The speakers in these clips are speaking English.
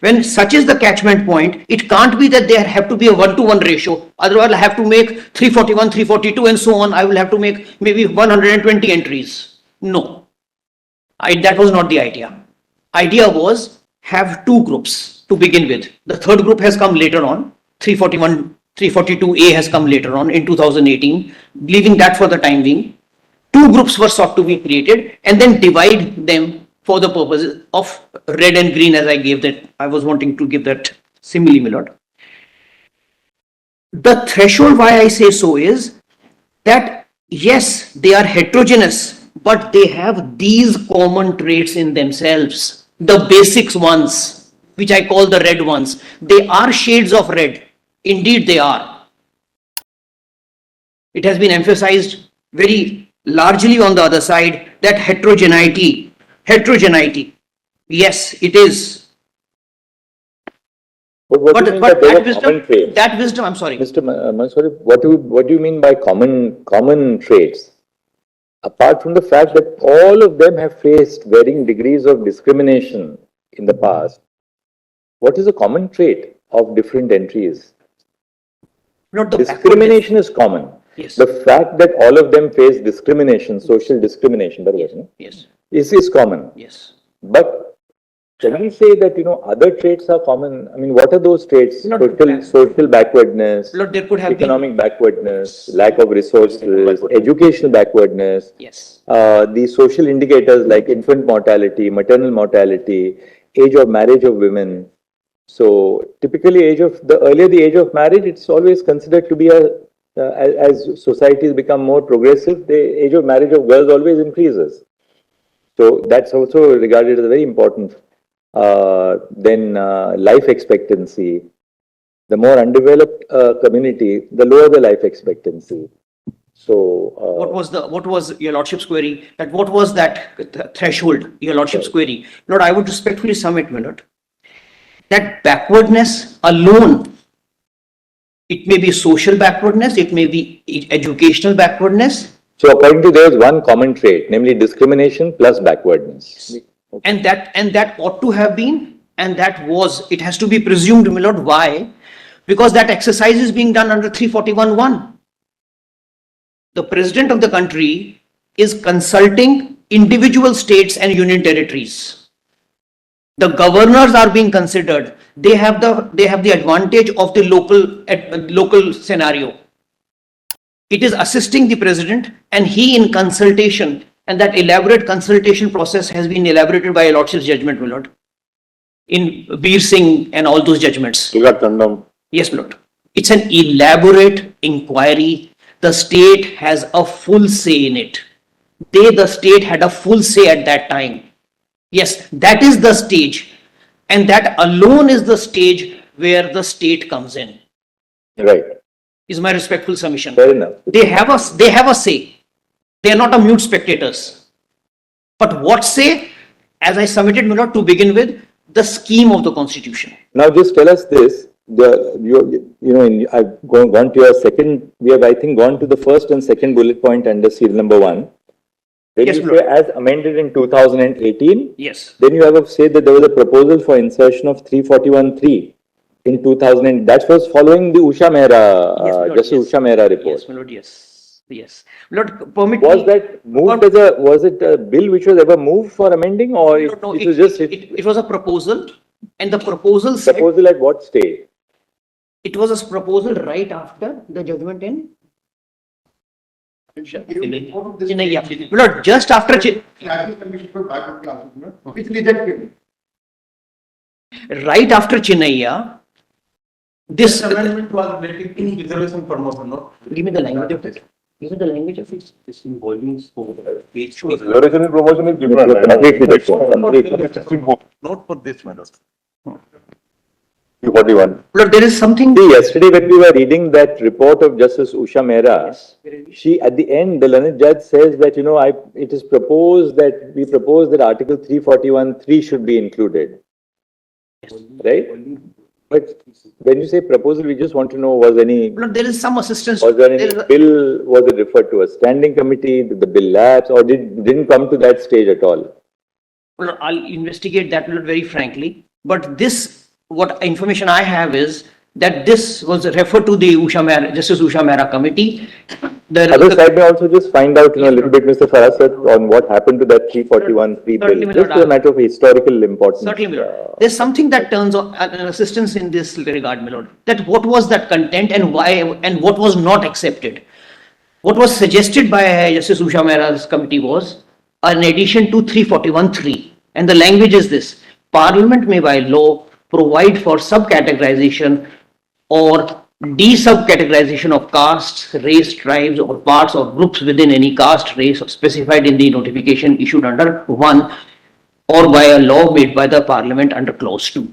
When such is the catchment point, it can't be that there have to be a 1-to-1 ratio. Otherwise, I have to make 341, 342 and so on. I will have to make maybe 120 entries. No, that was not the idea. Idea was have two groups to begin with. The third group has come later on. 341, 342A has come later on in 2018. Leaving that for the time being. Two groups were sought to be created and then divide them for the purposes of red and green, as I gave that. I was wanting to give that simile, my lord. The threshold why I say so is that yes, they are heterogeneous, but they have these common traits in themselves. The basics ones, which I call the red ones, they are shades of red. Indeed, they are. It has been emphasized very largely on the other side that heterogeneity, yes, it is. But that wisdom, I'm sorry. Mr. Mansuri, what do you mean by common traits? Apart from the fact that all of them have faced varying degrees of discrimination in the past, what is a common trait of different entries? Discrimination is common. Yes. The fact that all of them face discrimination, social discrimination, yes, is common. Yes. But can we say that, other traits are common? I mean, what are those traits? Social backwardness, there could have economic backwardness, lack of resources, educational backwardness. Yes. The social indicators like infant mortality, maternal mortality, age of marriage of women. So typically, the earlier the age of marriage, it's always considered to be as societies become more progressive, the age of marriage of girls always increases. So that's also regarded as very important. Then life expectancy. The more undeveloped community, the lower the life expectancy. So what was your lordship's query? That what was that threshold? Your lordship's query. Lord, I would respectfully submit, my lord, that backwardness alone. It may be social backwardness, it may be educational backwardness. So according to there is one common trait, namely discrimination plus backwardness. Okay. And that ought to have been, and that was, it has to be presumed, my lord. Why? Because that exercise is being done under 341(1). The president of the country is consulting individual states and union territories. The governors are being considered. They have the advantage of the local scenario. It is assisting the president, and he in consultation, and that elaborate consultation process has been elaborated by a lordship's judgment, my lord, in Bir Singh and all those judgments. Yes, my lord. It's an elaborate inquiry. The state has a full say in it. The state had a full say at that time. Yes, that is the stage, and that alone is the stage where the state comes in. Right. Is my respectful submission. Fair enough. They have a say. They are not a mute spectators. But what say, as I submitted, my lord, to begin with, the scheme of the constitution. Now just tell us this. I've gone to your second. We have, I think, gone to the first and second bullet point under serial number 1. When yes, you say as amended in 2018, yes. Then you have to say that there was a proposal for insertion of 341(3) in 2000. That was following the Usha Mehra, Usha Mehra report. Yes, my lord, yes. Lord, permit was me. That moved was it a bill which was ever moved for amending, or no, it was a proposal, and the proposal said. Proposal at what stage? It was a proposal right after the judgment in. Lord, just after right after Chinnaiya, this amendment was related to reservation promotion. No? Give me the language of it. Give me the language of it. This in volumes for page 2. Reservation and promotion is different. Not for this matter. 241. Lord, there is something. See, yesterday when we were reading that report of Justice Usha Mehra, she at the end, the learned judge says that it is proposed that we propose that Article 341(3) should be included, right? But when you say proposal, we just want to know, was any? Lord, there is some assistance. Was there any bill? Was it referred to a standing committee? Did the bill lapse, or didn't come to that stage at all? Lord, I'll investigate that, Lord, very frankly. But this what information I have is that this was referred to the Justice Usha Mehra committee. Other side may also just find out, a little bit, Mr. Farah sir, on what happened to that 341(3) bill. Just a matter of historical importance. Certainly, my lord. There's something that turns on an assistance in this regard, my lord. That what was that content and why and what was not accepted. What was suggested by Justice Usha Mehra's committee was an addition to 341(3), and the language is this: Parliament may by law provide for subcategorization or de-subcategorization of castes, race, tribes, or parts or groups within any caste, race specified in the notification issued under 1 or by a law made by the Parliament under clause 2.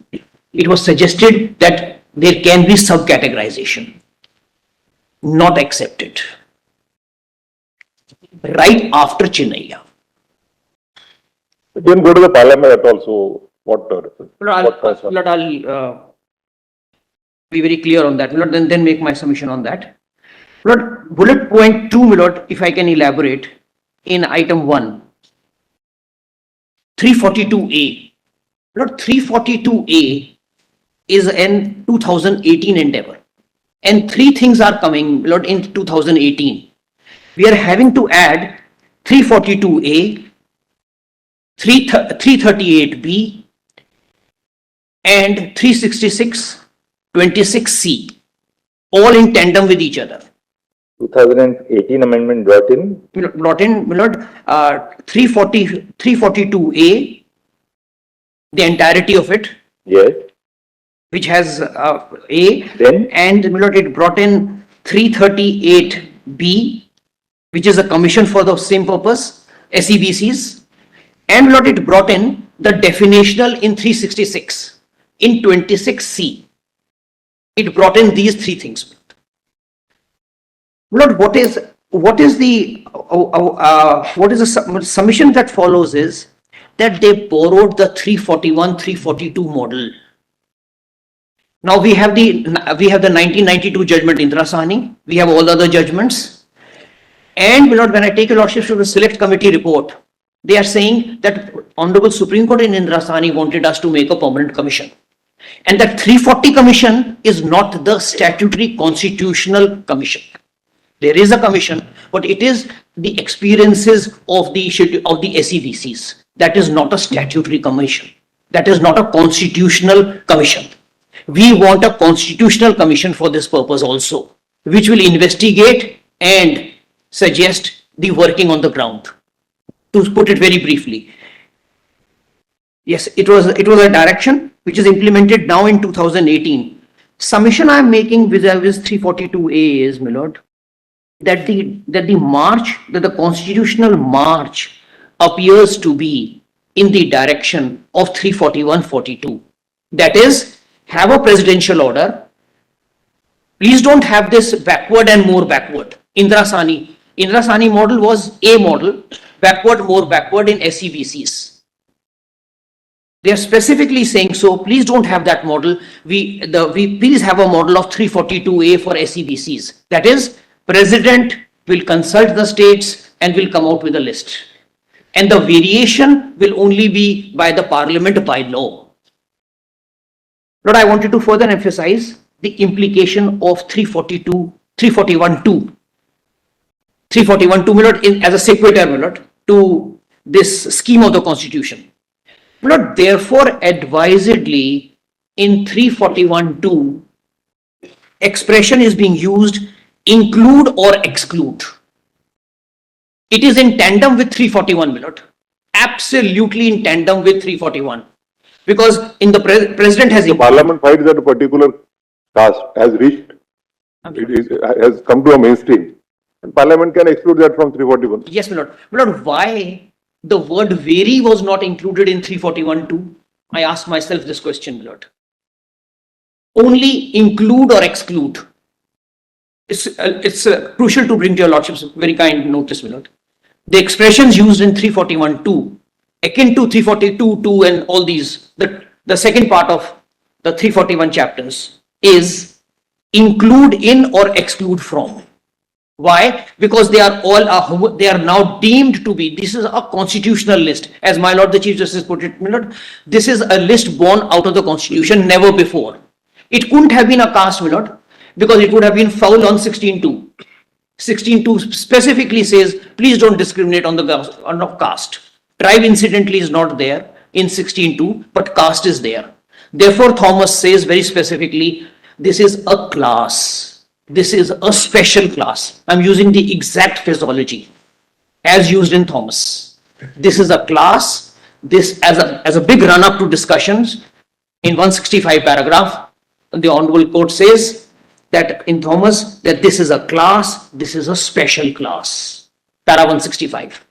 It was suggested that there can be subcategorization. Not accepted. Right after Chinnaiya. It didn't go to the parliament at all, so what? I'll be very clear on that, Lord, then make my submission on that. Lord, bullet point 2, Lord, if I can elaborate in item 1, 342A. Lord, 342A is an 2018 endeavor, and 3 things are coming, Lord, in 2018. We are having to add 342A, 338B, and 366. 26C, all in tandem with each other. 2018 amendment brought in, my lord, 342A, the entirety of it, yes, which has A, then, and my lord, it brought in 338B, which is a commission for the same purpose, SEBCs, and my lord, it brought in the definitional in 366, in 26C. It brought in these 3 things. Lord, what is the submission that follows is that they borrowed the 341, 342 model. Now we have the 1992 judgment Indira Sahni. We have all other judgments. And Lord, when I take a lordship to the select committee report, they are saying that Honorable Supreme Court in Indira Sahni wanted us to make a permanent commission. And that 340 commission is not the statutory constitutional commission. There is a commission, but it is the experiences of the SEVCs. That is not a statutory commission. That is not a constitutional commission. We want a constitutional commission for this purpose also, which will investigate and suggest the working on the ground. To put it very briefly. Yes, it was a direction which is implemented now in 2018. Submission I am making vis-a-vis 342A is, my lord, that the constitutional march appears to be in the direction of 341-42. That is, have a presidential order. Please don't have this backward and more backward. Indira Sahni model was a model, backward, more backward in SEVCs. They are specifically saying so. Please don't have that model. We please have a model of 342A for SEBCs. That is, President will consult the states and will come out with a list. And the variation will only be by the Parliament by law. Lord, I wanted to further emphasize the implication of 341(2), my lord, as a sequitur, my lord, to this scheme of the Constitution. Lord, therefore, advisedly, in 341(2), expression is being used, include or exclude. It is in tandem with 341, my lord. Absolutely in tandem with 341. Because in the president has... The parliament finds that a particular caste has reached, has come to a mainstream. And parliament can exclude that from 341. Yes, my lord. My lord, why the word vary was not included in 341(2)? I asked myself this question, my lord. Only include or exclude. It's crucial to bring to your lordship's very kind notice, my lord. The expressions used in 341(2), akin to 342(2) and all these, the second part of the 341 chapters is include in or exclude from. Why? Because they are all, they are now deemed to be, this is a constitutional list. As my Lord the Chief Justice put it, my Lord, this is a list born out of the Constitution, never before. It couldn't have been a caste, my Lord, because it would have been foul on 16.2. 16.2 specifically says, please don't discriminate on the caste. Tribe incidentally is not there in 16.2, but caste is there. Therefore, Thomas says very specifically, this is a class. This is a special class. I'm using the exact phraseology as used in Thomas. This is a class. This as a big run up to discussions in 165 paragraph, the Honorable Court says that in Thomas that this is a class, this is a special class. Para 165.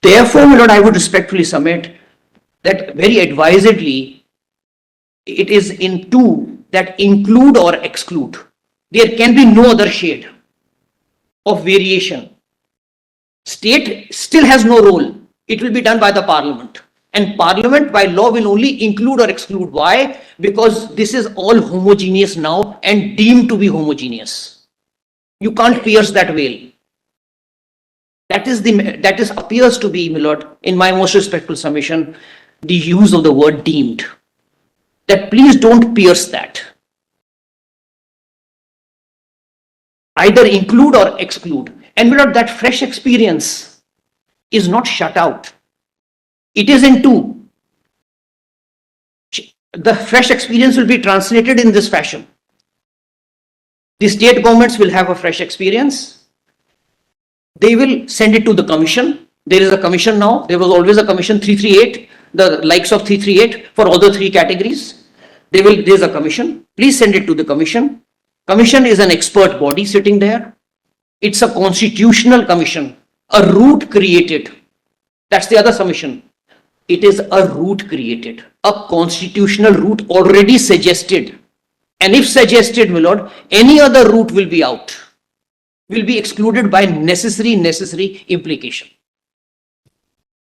Therefore, my Lord, I would respectfully submit that very advisedly, it is in two that include or exclude. There can be no other shade of variation. State still has no role. It will be done by the Parliament. And Parliament by law will only include or exclude. Why? Because this is all homogeneous now and deemed to be homogeneous. You can't pierce that veil. That appears to be, my Lord, in my most respectful submission, the use of the word deemed. That please don't pierce that. Either include or exclude. And my Lord, that fresh experience is not shut out. It is in two. The fresh experience will be translated in this fashion. The state governments will have a fresh experience. They will send it to the commission. There is a commission now. There was always a commission 338, the likes of 338 for all the three categories. There's a commission. Please send it to the commission. Commission is an expert body sitting there. It's a constitutional commission, a root created. That's the other submission. It is a root created, a constitutional root already suggested. And if suggested, my Lord, any other route will be out, will be excluded by necessary implication.